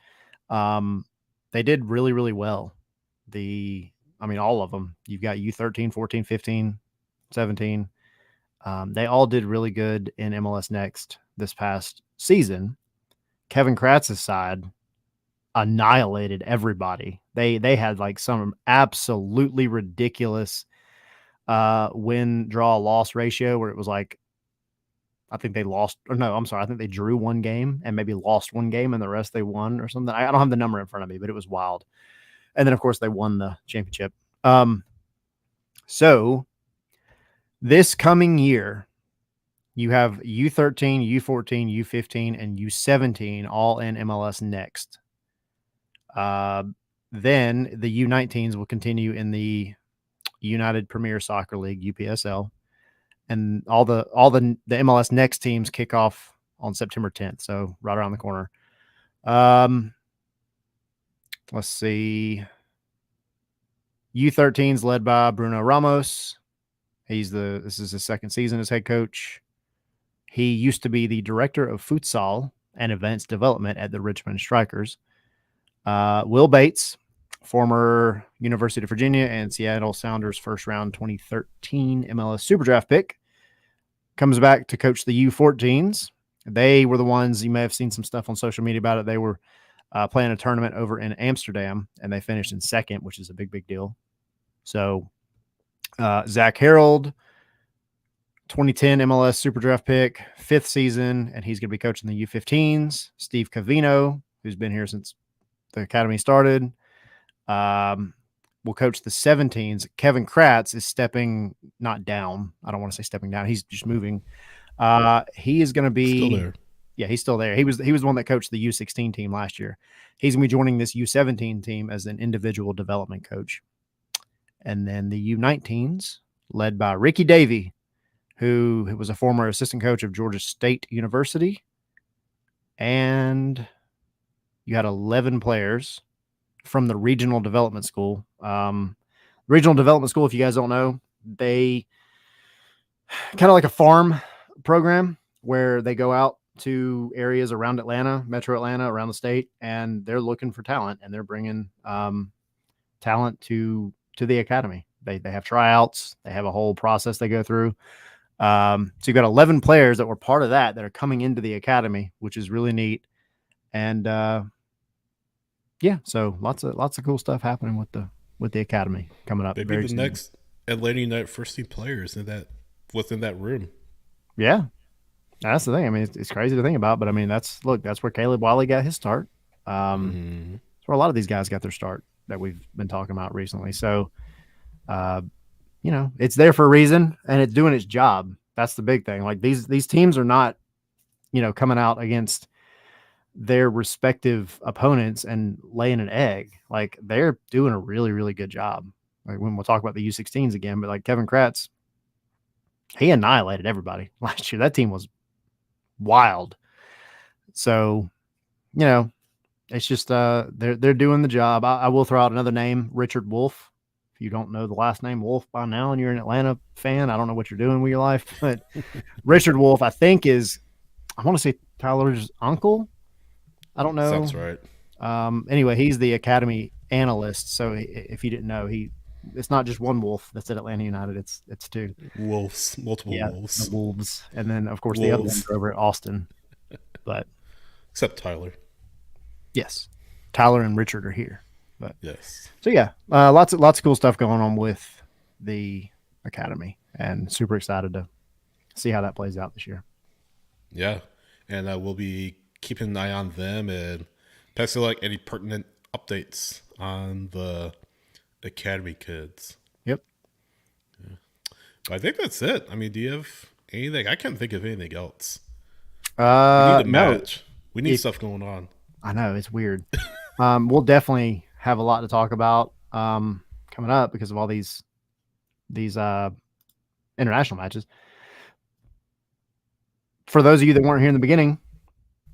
they did really, really well. All of them. You've got U13, 14, 15, 17. They all did really good in MLS Next this past season. Kevin Kratz's side annihilated everybody. They had like some absolutely ridiculous win-draw-loss ratio where it was like, I think they drew one game and maybe lost one game and the rest they won or something. I don't have the number in front of me, but it was wild. And then, of course, they won the championship. So this coming year, you have U13, U14, U15, and U17 all in MLS Next. Then the U19s will continue in the United Premier Soccer League, UPSL. And all the MLS Next teams kick off on September 10th, so right around the corner. Let's see. U13's led by Bruno Ramos. This is his second season as head coach. He used to be the director of futsal and events development at the Richmond Strikers. Will Bates, former University of Virginia and Seattle Sounders first round 2013 MLS Superdraft pick, comes back to coach the U14s. They were the ones, you may have seen some stuff on social media about it. They were playing a tournament over in Amsterdam, and they finished in second, which is a big, big deal. So Zach Harold, 2010 MLS Superdraft pick, fifth season, and he's going to be coaching the U15s. Steve Cavino, who's been here since the academy started, will coach the 17s. Kevin Kratz is stepping, not down. I don't want to say stepping down. He's just moving. He is going to be still there. Yeah, he's still there. He was the one that coached the U16 team last year. He's going to be joining this U17 team as an individual development coach. And then the U19s, led by Ricky Davey, who was a former assistant coach of Georgia State University. And you had 11 players from the Regional Development School. Regional Development School, if you guys don't know, they kind of like a farm program where they go out to areas around Atlanta, Metro Atlanta, around the state, and they're looking for talent, and they're bringing talent to the academy. They have tryouts. They have a whole process they go through. So you've got 11 players that were part of that are coming into the academy, which is really neat. And so lots of cool stuff happening with the academy coming up. Maybe the next Atlanta United first team players within that room. Yeah, that's the thing. I mean, it's crazy to think about, but I mean, that's where Caleb Wiley got his start. That's where a lot of these guys got their start that we've been talking about recently. So, it's there for a reason, and it's doing its job. That's the big thing. Like these teams are not, coming out against their respective opponents and laying an egg. Like they're doing a really, really good job. Like when we'll talk about the U16s again, but like Kevin Kratz, he annihilated everybody last year. That team was wild. So, It's just they're doing the job. I will throw out another name, Richard Wolf. If you don't know the last name Wolf by now and you're an Atlanta fan, I don't know what you're doing with your life, but Richard Wolf, I think I want to say Tyler's uncle. I don't know. Sounds right. Anyway, he's the academy analyst. So if you didn't know, it's not just one Wolf that's at Atlanta United. It's two. Wolves, multiple wolves. The Wolves, and then of course the other ones are over at Austin. But except Tyler. Yes, Tyler and Richard are here. But yes. So yeah, lots of cool stuff going on with the academy, and super excited to see how that plays out this year. Yeah, and we'll be keeping an eye on them and passing like any pertinent updates on the academy kids. Yep. Yeah. I think that's it. I mean, do you have anything? I can't think of anything else. We need a match. We need stuff going on. I know, it's weird. We'll definitely have a lot to talk about coming up because of all these international matches. For those of you that weren't here in the beginning,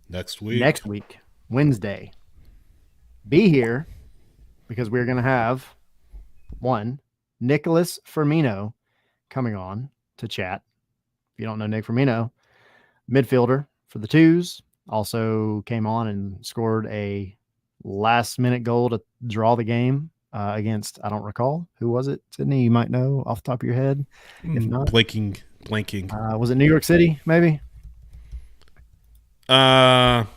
next week, Wednesday, be here because we're going to have Nicholas Firmino coming on to chat. If you don't know Nick Firmino, midfielder for the Twos, also came on and scored a last-minute goal to draw the game against, I don't recall. Who was it, Sydney? You might know off the top of your head. If not. Blanking. Was it New York City, maybe? God,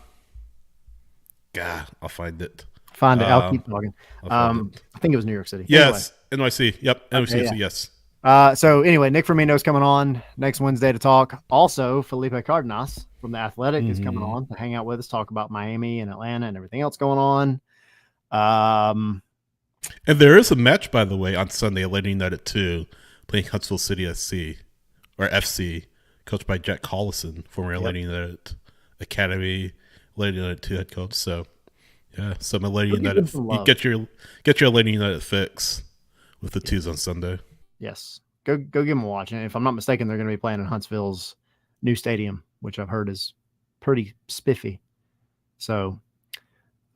I'll find it. I'll keep talking. I think it was New York City. Yes, anyway. NYC. Yep, NYC. Okay, yes. So anyway, Nick Firmino's coming on next Wednesday to talk. Also, Felipe Cardenas from The Athletic is coming on to hang out with us, talk about Miami and Atlanta and everything else going on. And there is a match, by the way, on Sunday, Atlanta United 2, playing Huntsville City SC, or FC, coached by Jack Collison, former Atlanta United Academy, Atlanta United 2 head coach. So, yeah, some Atlanta United. You get your Atlanta United fix with the Twos on Sunday. Yes. Go give them a watch. And if I'm not mistaken, they're going to be playing in Huntsville's new stadium, which I've heard is pretty spiffy. So,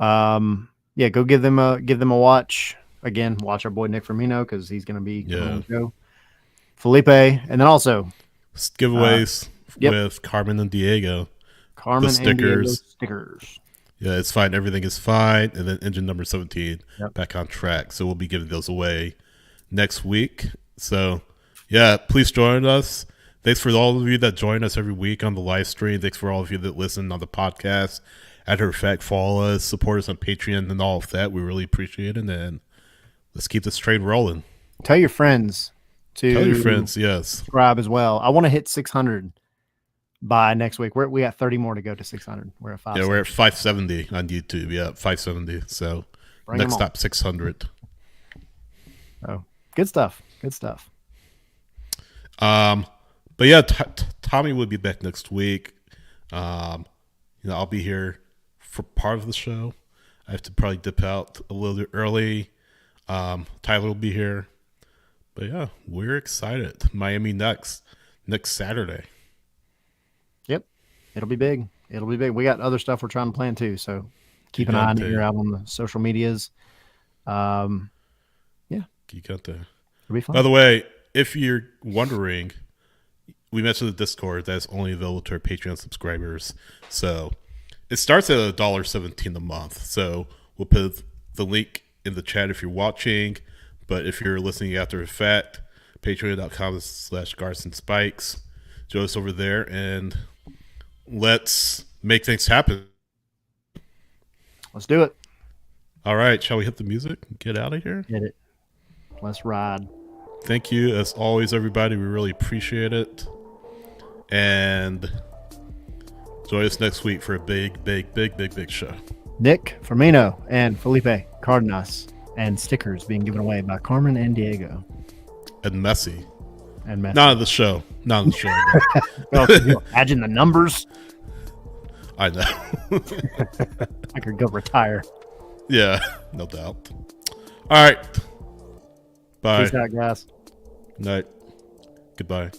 yeah, go give them a watch. Again, watch our boy Nick Firmino because he's going to be on the show. Felipe, and then also giveaways with Carmen and Diego. Carmen the stickers. And Diego stickers. Yeah, it's fine. Everything is fine. And then engine number 17 back on track. So we'll be giving those away next week. So, yeah, please join us. Thanks for all of you that join us every week on the live stream. Thanks for all of you that listen on the podcast. Matter of fact, follow us, support us on Patreon and all of that. We really appreciate it. And let's keep this train rolling. Tell your friends to yes. Subscribe as well. I want to hit 600 by next week. We got 30 more to go to 600. We're at 570. Yeah, we're at 570 on YouTube. Yeah, 570. So next stop 600. Oh, good stuff. But yeah, Tommy will be back next week. I'll be here for part of the show. I have to probably dip out a little bit early. Tyler will be here. But yeah, we're excited. Miami next Saturday. Yep. It'll be big. We got other stuff we're trying to plan too. So keep an eye on it out on the social medias. Yeah. Geek out there. It'll be fun. By the way, if you're wondering, we mentioned the Discord that's only available to our Patreon subscribers. So it starts at $1.17 a month. So we'll put the link in the chat if you're watching. But if you're listening after the fact, patreon.com/GarsonSpikes. Join us over there and let's make things happen. Let's do it. All right. Shall we hit the music and get out of here? Hit it. Let's ride. Thank you, as always, everybody. We really appreciate it. And join us next week for a big show. Nick Firmino and Felipe Cardenas, and stickers being given away by Carmen and Diego. And Messi. Not on the show. Well, can you imagine the numbers? I know. I could go retire. Yeah, no doubt. All right. Bye. Peace out, guys. Night. Goodbye.